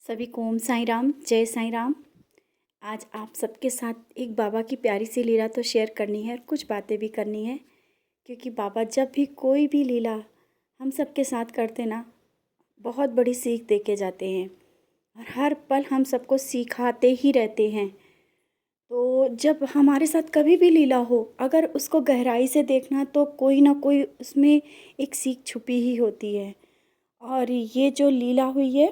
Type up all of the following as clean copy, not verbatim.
सभी को ओम साईं राम, जय साईं राम। आज आप सबके साथ एक बाबा की प्यारी सी लीला तो शेयर करनी है और कुछ बातें भी करनी है, क्योंकि बाबा जब भी कोई भी लीला हम सबके साथ करते ना, बहुत बड़ी सीख दे के जाते हैं और हर पल हम सबको सिखाते ही रहते हैं। तो जब हमारे साथ कभी भी लीला हो, अगर उसको गहराई से देखना तो कोई ना कोई उसमें एक सीख छुपी ही होती है। और ये जो लीला हुई है,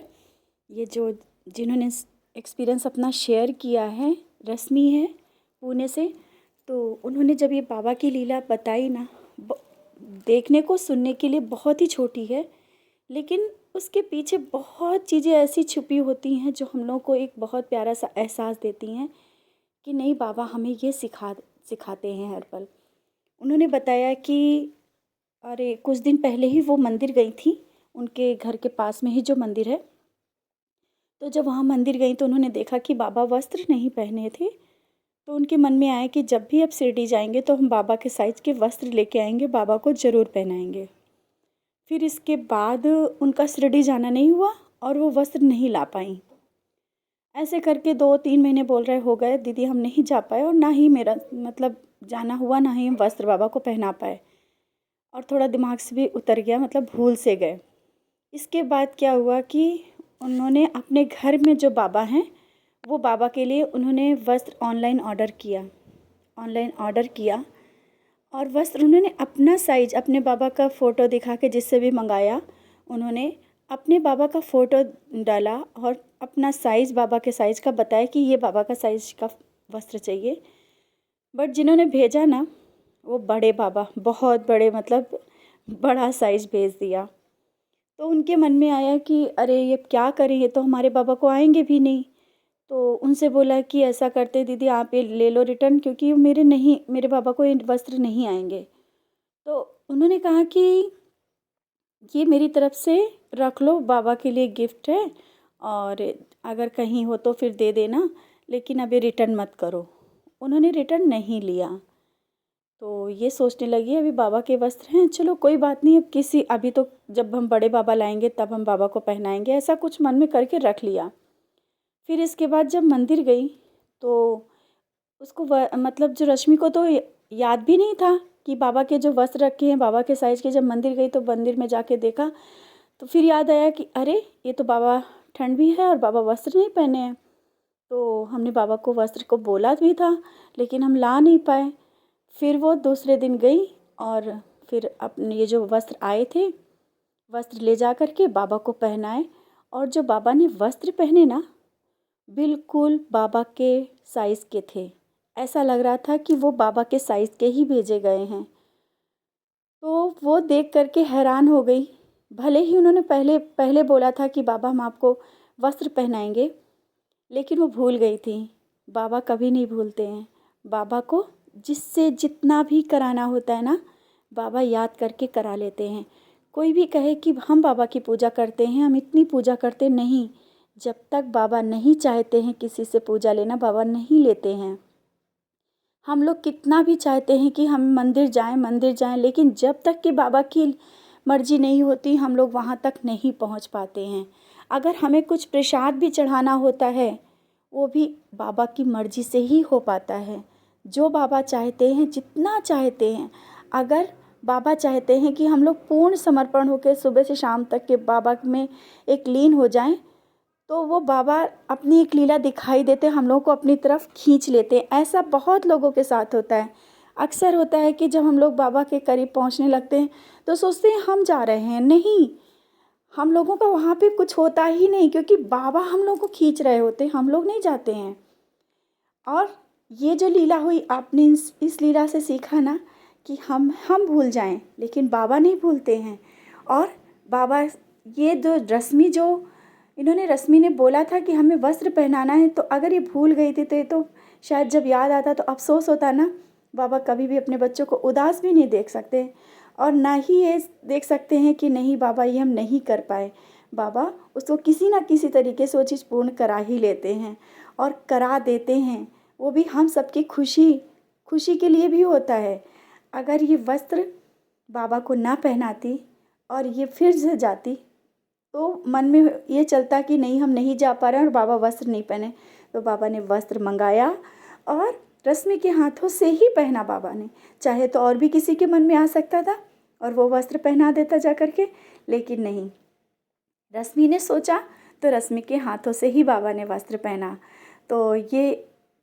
ये जो जिन्होंने एक्सपीरियंस अपना शेयर किया है, रश्मि है पुणे से। तो उन्होंने जब ये बाबा की लीला बताई ना, देखने को सुनने के लिए बहुत ही छोटी है, लेकिन उसके पीछे बहुत चीज़ें ऐसी छुपी होती हैं जो हम लोग को एक बहुत प्यारा सा एहसास देती हैं कि नहीं, बाबा हमें ये सिखाते हैं हर पल। उन्होंने बताया कि अरे कुछ दिन पहले ही वो मंदिर गई थी, उनके घर के पास में ही जो मंदिर है। तो जब वहाँ मंदिर गई तो उन्होंने देखा कि बाबा वस्त्र नहीं पहने थे। तो उनके मन में आया कि जब भी अब शिरडी जाएंगे तो हम बाबा के साइज़ के वस्त्र लेके आएंगे, बाबा को ज़रूर पहनाएंगे। फिर इसके बाद उनका शिरडी जाना नहीं हुआ और वो वस्त्र नहीं ला पाई। ऐसे करके 2-3 महीने बोल रहे हो गए, दीदी हम नहीं जा पाए और ना ही मेरा मतलब जाना हुआ, ना ही हम वस्त्र बाबा को पहना पाए। और थोड़ा दिमाग से भी उतर गया, मतलब भूल से गए। इसके बाद क्या हुआ कि उन्होंने अपने घर में जो बाबा हैं, वो बाबा के लिए उन्होंने वस्त्र ऑनलाइन ऑर्डर किया और वस्त्र उन्होंने अपना साइज, अपने बाबा का फ़ोटो दिखा के जिससे भी मंगाया, उन्होंने अपने बाबा का फ़ोटो डाला और अपना साइज़ बाबा के साइज़ का बताया कि ये बाबा का साइज़ का वस्त्र चाहिए। बट जिन्होंने भेजा ना, वो बड़े बाबा, बहुत बड़े, मतलब बड़ा साइज़ भेज दिया। तो उनके मन में आया कि अरे ये क्या करें, ये तो हमारे बाबा को आएंगे भी नहीं। तो उनसे बोला कि ऐसा करते दीदी, आप ये ले लो रिटर्न, क्योंकि मेरे बाबा को ये वस्त्र नहीं आएंगे। तो उन्होंने कहा कि ये मेरी तरफ से रख लो, बाबा के लिए गिफ्ट है, और अगर कहीं हो तो फिर दे देना, लेकिन अभी रिटर्न मत करो। उन्होंने रिटर्न नहीं लिया। तो ये सोचने लगी अभी बाबा के वस्त्र हैं, चलो कोई बात नहीं, अभी तो जब हम बड़े बाबा लाएंगे तब हम बाबा को पहनाएंगे, ऐसा कुछ मन में करके रख लिया। फिर इसके बाद जब मंदिर गई तो उसको मतलब जो रश्मि को तो याद भी नहीं था कि बाबा के जो वस्त्र रखे हैं बाबा के साइज़ के। जब मंदिर गई तो मंदिर में जाके देखा तो फिर याद आया कि अरे ये तो बाबा ठंड भी है और बाबा वस्त्र नहीं पहने हैं। तो हमने बाबा को वस्त्र को बोला भी था, लेकिन हम ला नहीं पाए। फिर वो दूसरे दिन गई और फिर अपने ये जो वस्त्र आए थे, वस्त्र ले जा कर के बाबा को पहनाए। और जो बाबा ने वस्त्र पहने ना, बिल्कुल बाबा के साइज़ के थे। ऐसा लग रहा था कि वो बाबा के साइज़ के ही भेजे गए हैं। तो वो देख कर के हैरान हो गई। भले ही उन्होंने पहले पहले बोला था कि बाबा हम आपको वस्त्र पहनाएंगे, लेकिन वो भूल गई थी। बाबा कभी नहीं भूलते हैं। बाबा को जिससे जितना भी कराना होता है ना, बाबा याद करके करा लेते हैं। कोई भी कहे कि हम बाबा की पूजा करते हैं, हम इतनी पूजा करते नहीं, जब तक बाबा नहीं चाहते हैं किसी से पूजा लेना, बाबा नहीं लेते हैं। हम लोग कितना भी चाहते हैं कि हम मंदिर जाएं, लेकिन जब तक कि बाबा की मर्जी नहीं होती, हम लोग वहाँ तक नहीं पहुँच पाते हैं। अगर हमें कुछ प्रसाद भी चढ़ाना होता है, वो भी बाबा की मर्जी से ही हो पाता है। जो बाबा चाहते हैं, जितना चाहते हैं, अगर बाबा चाहते हैं कि हम लोग पूर्ण समर्पण होकर सुबह से शाम तक के बाबा में एक लीन हो जाएं, तो वो बाबा अपनी एक लीला दिखाई देते, हम लोगों को अपनी तरफ खींच लेते हैं। ऐसा बहुत लोगों के साथ होता है। अक्सर होता है कि जब हम लोग बाबा के करीब पहुंचने लगते हैं तो सोचते हैं हम जा रहे हैं, नहीं, हम लोगों का वहाँ पे कुछ होता ही नहीं, क्योंकि बाबा हम लोगों को खींच रहे होते हैं, हम लोग नहीं जाते हैं। और ये जो लीला हुई, आपने इस लीला से सीखा ना कि हम भूल जाएं, लेकिन बाबा नहीं भूलते हैं। और बाबा, ये जो इन्होंने रश्मि ने बोला था कि हमें वस्त्र पहनाना है, तो अगर ये भूल गई थी तो ये तो शायद जब याद आता तो अफसोस होता ना। बाबा कभी भी अपने बच्चों को उदास भी नहीं देख सकते, और ना ही ये देख सकते हैं कि नहीं बाबा ये हम नहीं कर पाए। बाबा उसको किसी ना किसी तरीके से वो चीज़ पूर्ण करा ही लेते हैं और करा देते हैं। वो भी हम सबकी खुशी के लिए भी होता है। अगर ये वस्त्र बाबा को ना पहनाती और ये फिर से जाती, तो मन में ये चलता कि नहीं हम नहीं जा पा रहे हैं और बाबा वस्त्र नहीं पहने। तो बाबा ने वस्त्र मंगाया और रश्मि के हाथों से ही पहना बाबा ने। चाहे तो और भी किसी के मन में आ सकता था और वो वस्त्र पहना देता जा कर के, लेकिन नहीं, रश्मि ने सोचा तो रश्मि के हाथों से ही बाबा ने वस्त्र पहना। तो ये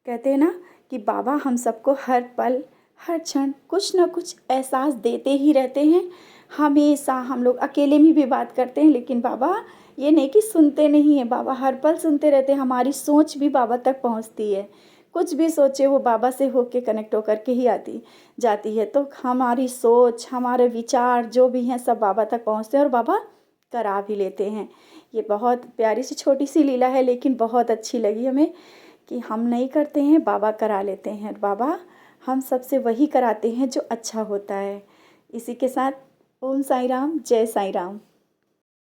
कहते हैं ना कि बाबा हम सबको हर पल हर क्षण कुछ ना कुछ एहसास देते ही रहते हैं। हमेशा हम लोग अकेले में भी बात करते हैं, लेकिन बाबा ये नहीं कि सुनते नहीं हैं, बाबा हर पल सुनते रहते हैं। हमारी सोच भी बाबा तक पहुंचती है, कुछ भी सोचे वो बाबा से होके कनेक्ट होकर के ही आती जाती है। तो हमारी सोच, हमारे विचार जो भी हैं सब बाबा तक पहुंचते हैं और बाबा करा भी लेते हैं। ये बहुत प्यारी सी छोटी सी लीला है, लेकिन बहुत अच्छी लगी हमें कि हम नहीं करते हैं, बाबा करा लेते हैं। बाबा हम सबसे वही कराते हैं जो अच्छा होता है। इसी के साथ ओम साई राम, जय साई राम।